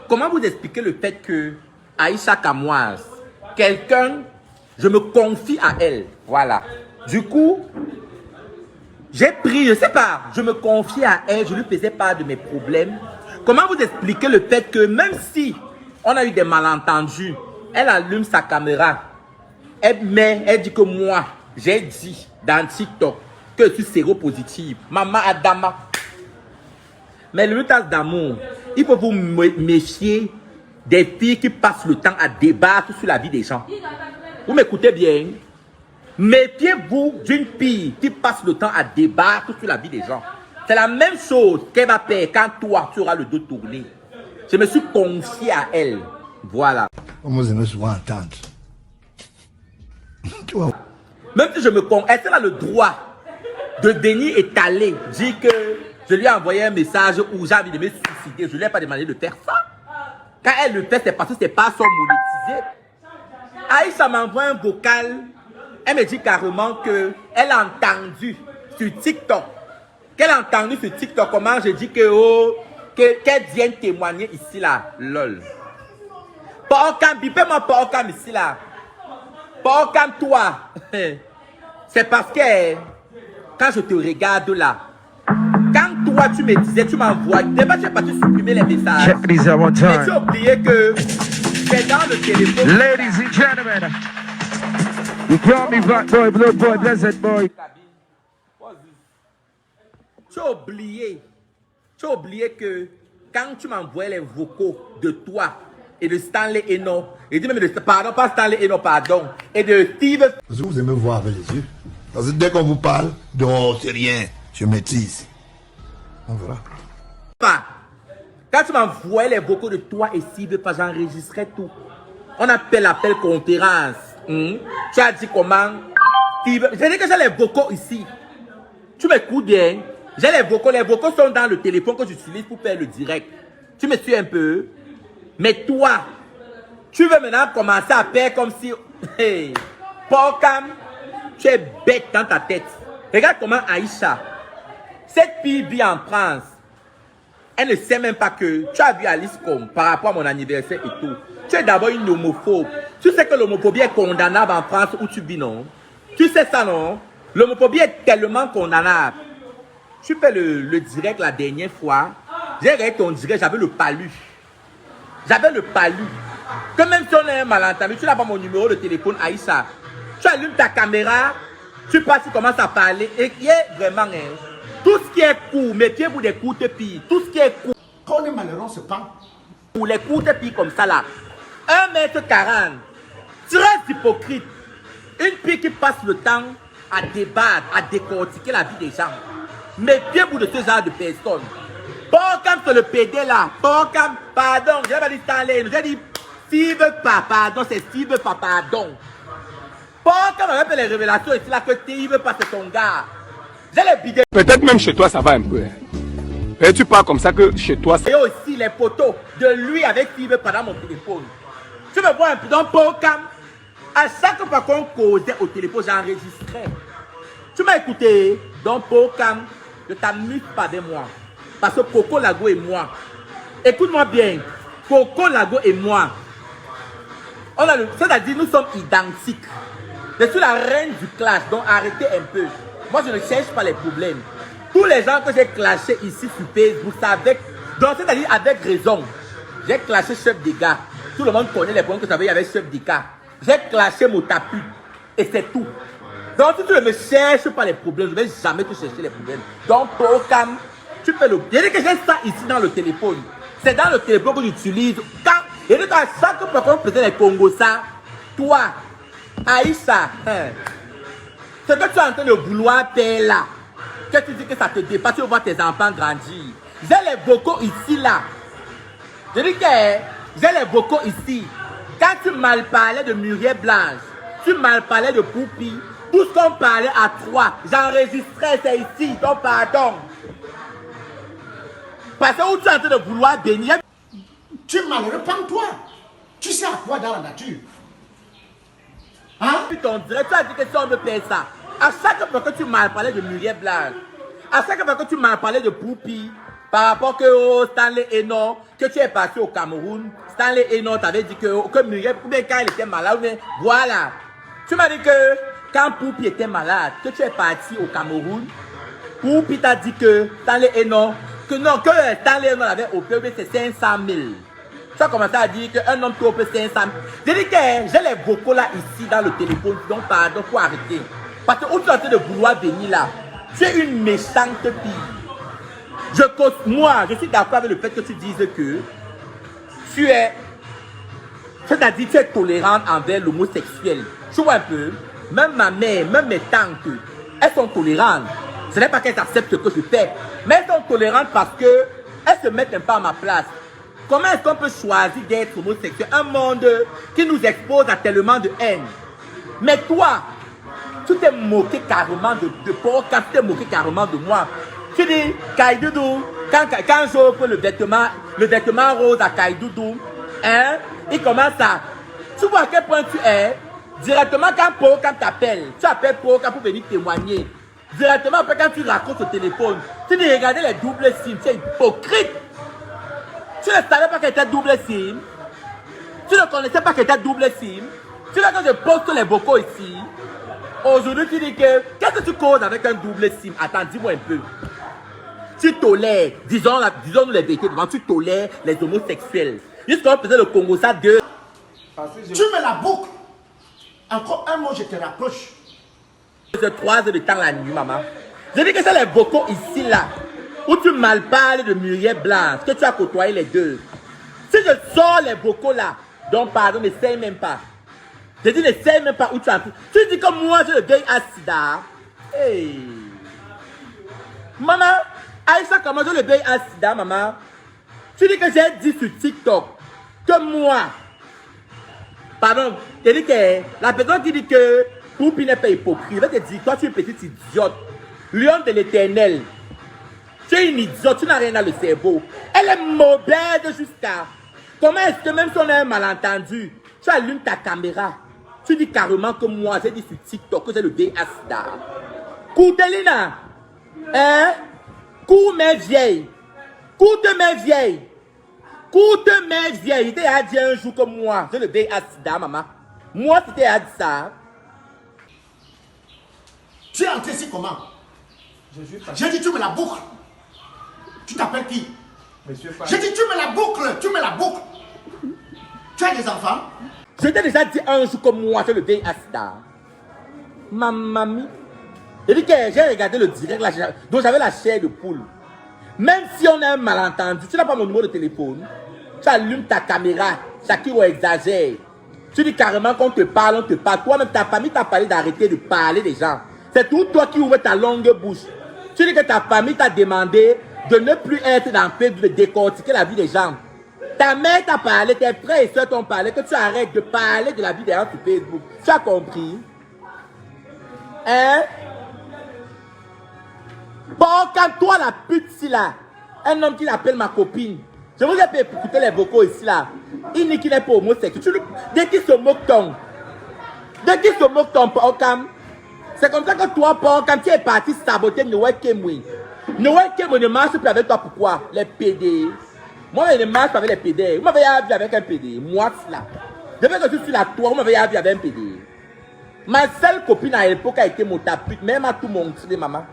comment vous expliquez le fait que Aïcha Kamoise, quelqu'un, je me confie à elle, voilà. Du coup, j'ai pris, je sais pas, je me confie à elle, je lui faisais part de mes problèmes. Comment vous expliquez le fait que même si on a eu des malentendus, elle allume sa caméra, elle dit que moi, j'ai dit dans TikTok que je suis séropositive. Maman Adama. Mais le tas d'amour, il faut vous méfier des filles qui passent le temps à débattre sur la vie des gens. Vous m'écoutez bien? Méfiez-vous d'une fille qui passe le temps à débattre sur la vie des gens. C'est la même chose qu'elle va faire quand toi, tu auras le dos tourné. Je me suis confié à elle. Voilà. Même si je me confie, elle a le droit de venir étaler, dire que je lui ai envoyé un message où j'ai envie de me suicider. Je ne lui ai pas demandé de faire ça. Quand elle le fait, c'est parce que ce n'est pas son monétisé. Aïcha m'envoie un vocal. Elle me dit carrément qu'elle a entendu sur TikTok. Qu'elle a entendu sur TikTok comment je dis qu'elle vient témoigner ici là. Lol. Porcam, bipez-moi Porcam ici là. Porcam toi. C'est parce que quand je te regarde là, quand toi tu me disais, tu m'envoies, déjà tu es parti supprimer les messages. Check this out one Mais time. tu as oublié que c'est dans le téléphone. Ladies and gentlemen, you call me black boy, blue boy, blessed boy. Tu as oublié que quand tu m'envoies les vocaux de toi et de Stanley Eno, et dis même de, pardon, pas Stanley Eno, pardon, et de Steve. Parce que vous aimez voir avec les yeux. Parce que dès qu'on vous parle, non, c'est rien, je maîtrise. On verra. Quand tu m'envoies les vocaux de toi et Steve, j'enregistrais tout. On appelle l'appel conférence. Tu as dit comment Steve, j'ai dit que j'ai les vocaux ici. Tu m'écoutes bien. J'ai les vocaux sont dans le téléphone que j'utilise pour faire le direct. Tu me suis un peu. Mais toi, tu veux maintenant commencer à faire comme si... Hey, Porcam, tu es bête dans ta tête. Regarde comment Aïcha, cette fille vit en France. Elle ne sait même pas que tu as vu Alice comme par rapport à mon anniversaire et tout. Tu es d'abord une homophobe. Tu sais que l'homophobie est condamnable en France où tu vis, non? Tu sais ça, non? L'homophobie est tellement condamnable. Tu fais le direct la dernière fois. J'ai regardé ton direct, j'avais le palu. J'avais le palu. Que même si on a un malentendu, tu n'as pas mon numéro de téléphone, Aïcha. Tu allumes ta caméra, tu passes, tu commences à parler. Et il y a vraiment, tout ce qui est court, méfiez-vous des courtes filles. Tout ce qui est court. Quand on est malheureux, on se pend. Pour les courtes filles comme ça là. 1m40. Très hypocrite. Une fille qui passe le temps à débattre, à décortiquer la vie des gens. Méfiez-vous de ce genre de personnes. Porcam c'est le PD là. Porcam, pardon, j'ai pas dit Stanley. J'ai dit Steve pas, pardon, c'est Steve pas, pardon. Porcam avait fait les révélations ici là que Steve pas c'est ton gars. J'ai les bidets. Peut-être même chez toi ça va un peu. Et tu parles comme ça que chez toi ça... Et aussi les photos de lui avec Steve pendant mon téléphone. Tu me vois un peu dans Porcam. À chaque fois qu'on causait au téléphone, j'enregistrais. Tu m'as écouté. Donc Porcam, ne t'amuse pas avec moi. Parce que Coco Lago et moi, écoute-moi bien, Coco Lago et moi, c'est-à-dire nous sommes identiques. Je suis la reine du clash, donc arrêtez un peu. Moi je ne cherche pas les problèmes. Tous les gens que j'ai clashés ici sur Facebook, c'est avec, donc c'est-à-dire avec raison. J'ai clashé Chef des gars. Tout le monde connaît les problèmes que j'avais avec Chef des gars. J'ai clashé mon tapis. Et c'est tout. Donc si tu ne me cherches pas les problèmes, je ne vais jamais te chercher les problèmes. Donc Porcam, tu fais le... Il y a que j'ai ça ici dans le téléphone. C'est dans le téléphone que j'utilise. Il y a qu'à chaque fois qu'on faisait les Congos, ça, toi, Aïcha, ce que tu es en train de vouloir faire là, que tu dis que ça te dépasse, tu vois tes enfants grandir. J'ai les vocaux ici là. Je dis que j'ai les vocaux ici. Quand tu mal parlais de Muriel Blanche, tu mal parlais de Poupi, tout ce qu'on parlait à trois, j'enregistrais, c'est ici, donc pardon. Parce que où tu es en train de vouloir bénir. Tu es malheureux, pends-toi. Tu sais à quoi dans la nature? Hein? Ton direct, tu as dit que si on veut faire ça, à chaque fois que tu m'as parlé de Muriel Blanche, à chaque fois que tu m'as parlé de Poupi, Par rapport que oh, Stanley Eno, que tu es parti au Cameroun, Stanley Eno t'avait dit que Muriel, ou bien quand il était malade, bien, voilà. Tu m'as dit que quand Poupi était malade, que tu es parti au Cameroun, Poupi t'a dit que Stanley Eno, que non, que Stanley Eno avait opéré, c'est 500 000. Tu as commencé à dire qu'un homme peut opérer 500 000. J'ai dit que j'ai les vocaux là ici dans le téléphone, donc pardon, faut arrêter. Parce que où tu es en train de vouloir venir là, tu es une méchante fille. Moi, je suis d'accord avec le fait que tu dises que tu es, c'est-à-dire tu es tolérante envers l'homosexuel. Tu vois un peu, même ma mère, même mes tantes, elles sont tolérantes. Ce n'est pas qu'elles acceptent ce que je fais, mais elles sont tolérantes parce qu'elles se mettent un peu à ma place. Comment est-ce qu'on peut choisir d'être homosexuel? Un monde qui nous expose à tellement de haine. Mais toi, tu t'es moqué carrément de Porokam, tu t'es moqué carrément de moi. Tu dis, Kaidoudou, quand j'offre le vêtement rose à Kaidoudou, hein, il commence à... Tu vois à quel point tu es? Directement quand Porokam t'appelle, tu appelles Porokam pour venir témoigner. Directement après quand tu racontes au téléphone, tu dis, regardez les doubles signes, tu es hypocrite. Tu ne savais pas qu'elle était double SIM. Tu ne connaissais pas qu'elle était double SIM. Tu vois que je poste les vocaux ici. Aujourd'hui, tu dis que... Qu'est-ce que tu causes avec un double SIM? Attends, dis-moi un peu. Tu tolères, disons-nous les vérités devant, tu tolères les homosexuels. Jusqu'à on faisait le Congo, ça de... Tu me la boucles. Encore un mot, je te rapproche. C'est 3 heures de temps la nuit, maman. Je dis que c'est les vocaux ici, là. Où tu mal parles de Muriel Blanche, que tu as côtoyé les deux. Si je sors les vocaux là, donc pardon, ne sais même pas. Je dis ne sais même pas où tu as pris. Tu dis que moi j'ai le deuil à sida. Hey. Maman, Aïcha, comment j'ai le deuil à sida, maman? Tu dis que j'ai dit sur TikTok que moi, pardon, je dis que la personne qui dit que Poupi n'est pas hypocrite, je vais te dire, toi tu es une petite idiote. Lion de l'éternel. Tu es une idiote, tu n'as rien dans le cerveau. Elle est mauvaise jusqu'à... Comment est-ce que même si on a un malentendu, tu allumes ta caméra, tu dis carrément que moi, j'ai dit sur TikTok que j'ai le VIH-SIDA. Koudelina, hein? Cours mes vieilles. Coute mes vieilles. Coute mes vieilles. Il t'a dit un jour que moi, j'ai le VIH-SIDA, maman. Moi, tu t'es dit ça. Tu es entré ici comment? J'ai dit tu me la boucles. Tu t'appelles qui? J'ai dit tu me la boucles, tu me la boucles. Tu as des enfants? Je t'ai déjà dit un jour que moi, j'ai le VIH-SIDA. Ma mamie. J'ai dit que j'ai regardé le direct là, donc j'avais la chair de poule. Même si on a un malentendu, tu n'as pas mon numéro de téléphone. Tu allumes ta caméra, Shakiro exagère. Tu dis carrément qu'on te parle, on te parle. Toi-même, ta famille t'a parlé d'arrêter de parler des gens. C'est tout toi qui ouvres ta longue bouche. Tu dis que ta famille t'a demandé de ne plus être dans le fait de décortiquer la vie des gens. Ta mère t'a parlé, tes frères et soeurs t'ont parlé, que tu arrêtes de parler de la vie des gens sur Facebook. Tu as compris? Hein? Bon, quand toi la pute ici là, un homme qui l'appelle ma copine, je vous ai fait écouter les vocaux ici là, il n'est qu'il n'est pas homosexuel. Dès qu'il se moque ton, Porokam, c'est comme ça que toi, Porokam, tu es parti saboter Noël Kemwe. Noël Kemwe ne marche plus avec toi, pourquoi? Les PD. Moi, je ne marche pas avec les PD. Vous m'avez vu avec un PD. Moi, là. Depuis que je suis là, toi, vous m'avez vu avec un PD. Ma seule copine à l'époque a été Motapute, mais elle m'a tout montré, maman.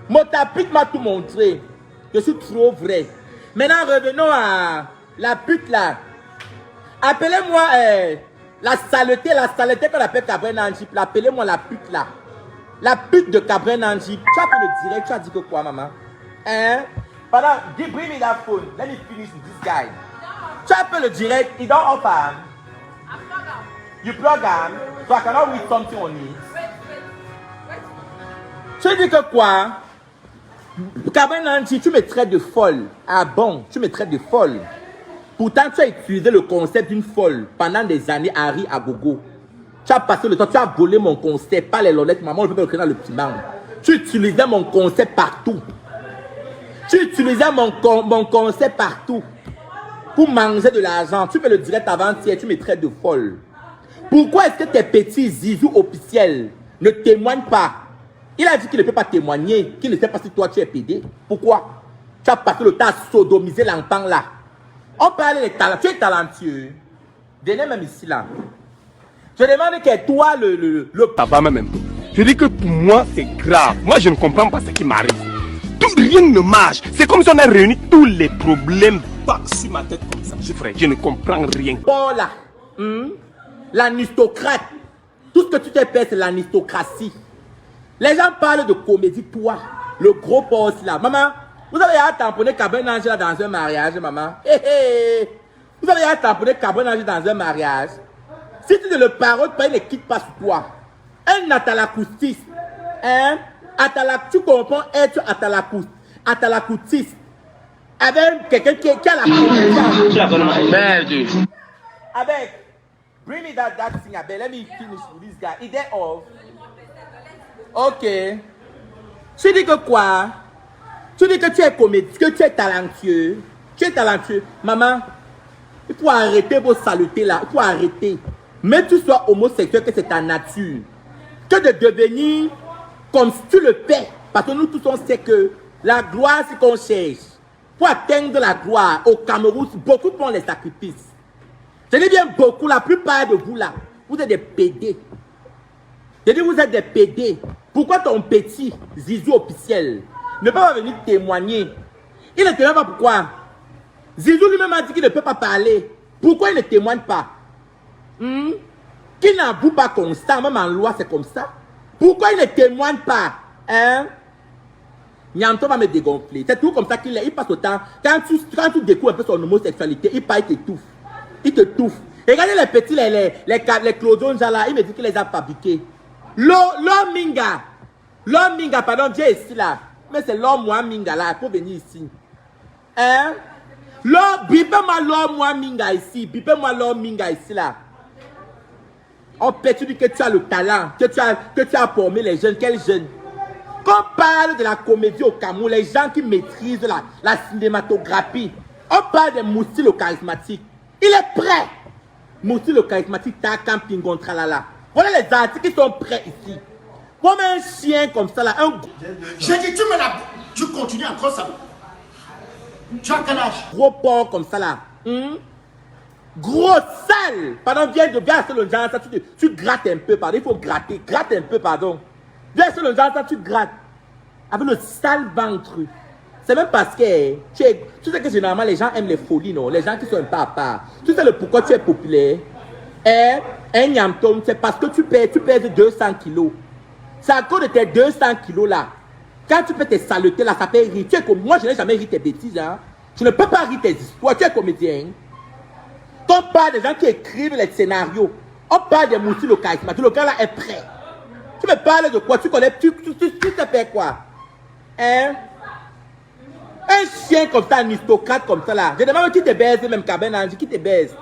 Motapute m'a tout montré. Je suis trop vrai. Maintenant, revenons à la pute là. Appelez-moi la saleté qu'on appelle Cabren Anjip. Appelez-moi la pute là. La pute de Cabren Anjip. Tu as fait le direct, tu as dit que quoi, maman? Hein? Pendant, bring me that phone. Let me finish with this guy. Tu as fait le direct, il don't open. You plug in, so I cannot read something on it. Tu dis que quoi? Cabren Anjip, tu me traites de folle. Ah bon, tu me traites de folle. Pourtant, tu as utilisé le concept d'une folle pendant des années, Harry à gogo. Tu as passé le temps, tu as volé mon concept, pas les lolettes, maman, on ne peut pas le créer dans le piment. Tu utilisais mon concept partout. Tu utilisais mon concept partout. Pour manger de l'argent. Tu fais le direct avant-hier, tu me traites de folle. Pourquoi est-ce que tes petits zizous officiels ne témoignent pas? Il a dit qu'il ne peut pas témoigner, qu'il ne sait pas si toi tu es PD. Pourquoi? Tu as passé le temps à sodomiser l'enfant là. On parle des talents. Tu es talentueux. Venez même ici là. Je demande que toi, le Ça va même. Je dis que pour moi, c'est grave. Moi, je ne comprends pas ce qui m'arrive. Rien ne marche. C'est comme si on a réuni tous les problèmes sur ma tête comme ça. Je ne comprends rien. bon là, l'anistocrate. Tout ce que tu te fais, c'est l'anistocratie. Les gens parlent de comédie, toi, le gros boss là. Maman, vous avez à tamponner Cabin Ange là dans un mariage, maman. Vous avez à tamponner Cabin Ange dans un mariage. Si tu ne le paroles pas, il ne quitte pas sur toi. Un atalacoutiste. Tu comprends être atalacoutiste. Avec quelqu'un qui a la connaissance. Merde. Avec. Bring me that thing, Abel. Let me finish with this guy. Is that off? Ok. Tu dis que quoi? Tu dis que tu es comédien, que tu es talentueux. Tu es talentueux. Maman, il faut arrêter vos saletés là. Il faut arrêter. Mais tu sois homosexuel, que c'est ta nature. Que de devenir comme si tu le fais. Parce que nous tous on sait que la gloire, c'est qu'on cherche. Pour atteindre la gloire, au Cameroun, beaucoup font les sacrifices. Je dis bien beaucoup, la plupart de vous là, vous êtes des PD. Je dis vous êtes des PD. Pourquoi ton petit Zizou officiel ne peut pas venir témoigner? Il ne témoigne pas pourquoi. Zizou lui-même a dit qu'il ne peut pas parler. Pourquoi il ne témoigne pas? Qu'il n'avoue pas constant, même en loi c'est comme ça. Pourquoi il ne témoigne pas? Nianto va me dégonfler. C'est tout comme ça qu'il est. Il passe au temps. Quand tu découvres un peu son homosexualité, il part, il t'étouffe. Il te touffe. Regardez les petits, les cloisons là, il me dit qu'il les a fabriqués. L'homme Minga, pardon, Dieu est ici là. Mais c'est l'homme moi Minga là, il faut venir ici. Bipez-moi l'homme moi Minga ici. Bipez-moi l'homme Minga ici là. On peut tu dis que tu as le talent, que tu as formé les jeunes. Quels jeunes? Quand on parle de la comédie au Cameroun, les gens qui maîtrisent la cinématographie, on parle de Moussi le charismatique. Il est prêt. Moussi le charismatique, ta camping contre là. Voilà les artistes qui sont prêts ici. Comme un chien comme ça là. J'ai dit, tu continues encore ça. Tu as quel âge? Gros porc comme ça là. Gros sale. Pardon, viens sur le genre, ça, tu grattes un peu, pardon. Il faut gratter. Gratte un peu, pardon. Viens sur le genre, ça, tu grattes. Avec le sale ventre. C'est même parce que tu sais que généralement les gens aiment les folies, non? Les gens qui sont un peu à part. Tu sais le pourquoi tu es populaire? Un Niamtom, c'est parce que tu pèses 200 kilos. C'est à cause de tes 200 kilos là. Quand tu fais tes saletés là, ça fait rire. Tu es comme moi, je n'ai jamais ri tes bêtises. Hein? Je ne peux pas rire tes histoires. Tu es comédien. Quand on parle des gens qui écrivent les scénarios, on parle de Moussi le charismatique. Le gars là est prêt. Tu me parles de quoi? Tu connais, tu te fais quoi? Un chien comme ça, un aristocrate comme ça là. Je demande qui te baise, même Cabin Ange, qui te baise.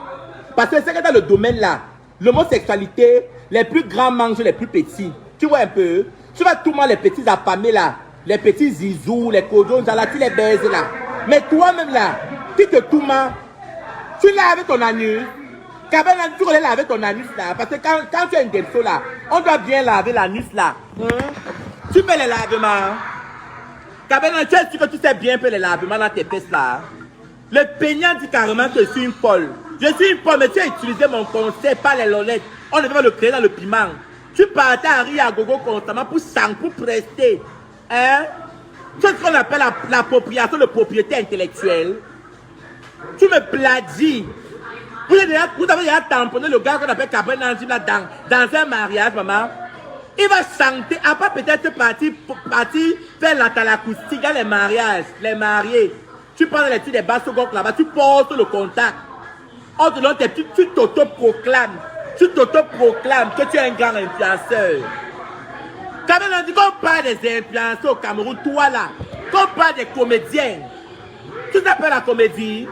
Parce que c'est que dans le domaine là, l'homosexualité, les plus grands mangent les plus petits. Tu vois un peu? Tu vas tout le monde les petits affamés là, les petits zizous, les codons là, tu les baises là. Mais toi-même là, tu te tout mal. Tu l'as avec ton anus. Cabin Ange, tu connais laver ton anus là. Parce que quand tu as une dépso là, on doit bien laver l'anus là. Tu mets les lavements. Cabin Ange, tu es sûr que tu sais bien faire les lavements dans tes fesses là. Le peignant dit carrément que je suis une folle. Je suis une folle, mais tu as utilisé mon conseil, pas les lolettes. On devait le créer dans le piment. Tu partais à rire à gogo constamment pour prester. C'est ce qu'on appelle l'appropriation de propriété intellectuelle. Tu me plagies. Vous avez déjà tamponné le gars qu'on appelle Cabin Ange là dans un mariage, maman. Il va chanter, après peut-être partir faire la talacoustique dans les mariages, les mariés. Tu prends les trucs des basses là-bas, tu portes le contact. On te donne tes petits, tu t'auto-proclames que tu es un grand influenceur. Quand même, on dit qu'on parle des influenceurs au Cameroun, toi là, qu'on parle des comédiens. Tu t'appelles la comédie,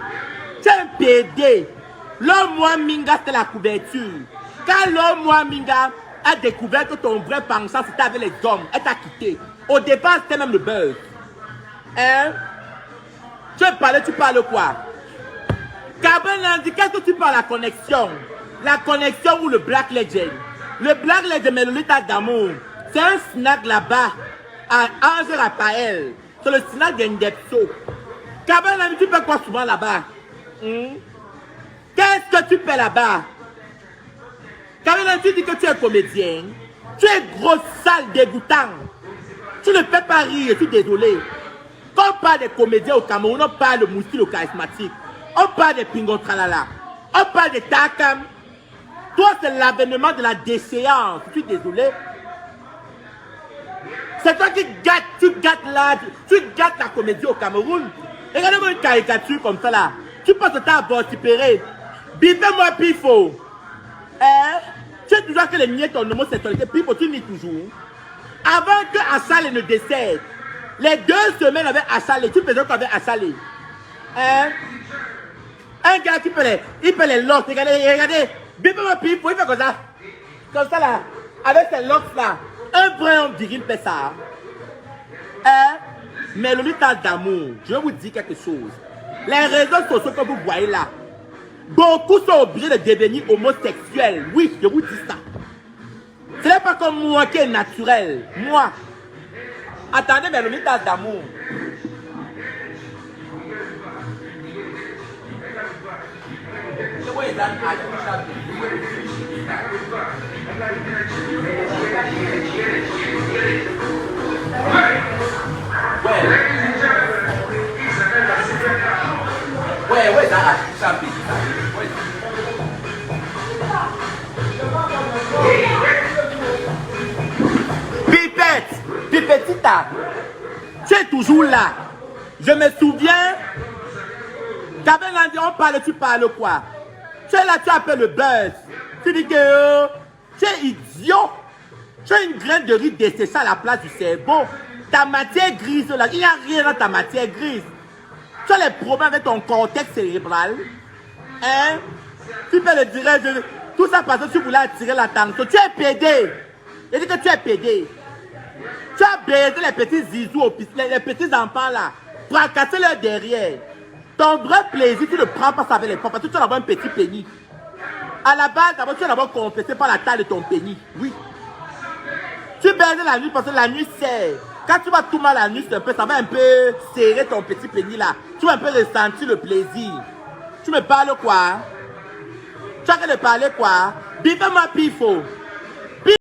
tu es un PD. L'homme moi Minga, c'était la couverture. Quand l'homme moi Minga a découvert que ton vrai pensant c'était avec les hommes, elle t'a quitté. Au départ, c'était même le buzz. Tu parles quoi? Cabin dit, qu'est-ce que tu parles? La connexion ou le Black Legend? Le Black Legend, mais le l'état d'amour. C'est un snack là-bas à Ange Raphaël. C'est le snack d'Indepso. Kabel, tu fais quoi souvent là-bas? Qu'est-ce que tu fais là-bas? Kabel, tu dis que tu es comédien. Tu es gros, sale, dégoûtant. Tu ne fais pas rire, je suis désolé. Quand on parle des comédiens au Cameroun, on parle de Moustil au charismatique. On parle de Pingo Tralala. On parle de Takam. Toi, c'est l'avènement de la déchéance. Je suis désolé. C'est toi qui gâtes, tu gâtes la comédie au Cameroun. Regardez-moi une caricature comme ça là. Tu passes le temps à vociférer. Bifez-moi Pifo. Tu es toujours que les niais ton homosexualité. Pifo, tu nies toujours. Avant que Assalé ne décède, les 2 semaines avec Assalé, tu faisais quoi avec Assalé? Un gars qui peut les locks. Regardez. Bifez-moi Pifo, il fait comme ça. Comme ça là. Avec ces locks là. Un vrai homme viril fait ça. Mais le lutte d'amour, je vais vous dire quelque chose. Les réseaux sociaux que vous voyez là, beaucoup sont obligés de devenir homosexuels. Oui, je vous dis ça. Ce n'est pas comme moi qui est naturel. Moi. Attendez, mais le lutte d'amour. Ouais, Pipetita, tu es toujours là. Je me souviens, on parle, tu parles quoi? Tu es là, tu appelles le buzz. Tu dis que tu es idiot. Tu as une graine de riz desséchée à la place du cerveau. Ta matière grise, là, il n'y a rien dans ta matière grise. Tu as les problèmes avec ton cortex cérébral. Tu peux le dire, tout ça parce que tu voulais attirer l'attention. Tu es pédé. Je dis que tu es pédé. Tu as baisé les petits zizous, les petits enfants là. Fracasser leur derrière. Ton vrai plaisir, tu ne prends pas ça avec les femmes parce que tu vas avoir un petit pénis. À la base, d'abord, tu vas d'abord complété par la taille de ton pénis. Oui. Tu baises la nuit parce que la nuit serre. Quand tu vas tout mal la nuit, ça va un peu serrer ton petit pénis là. Tu vas un peu ressentir le plaisir. Tu me parles quoi? Tu as qu'à me parler quoi? Bifez-moi Pifo.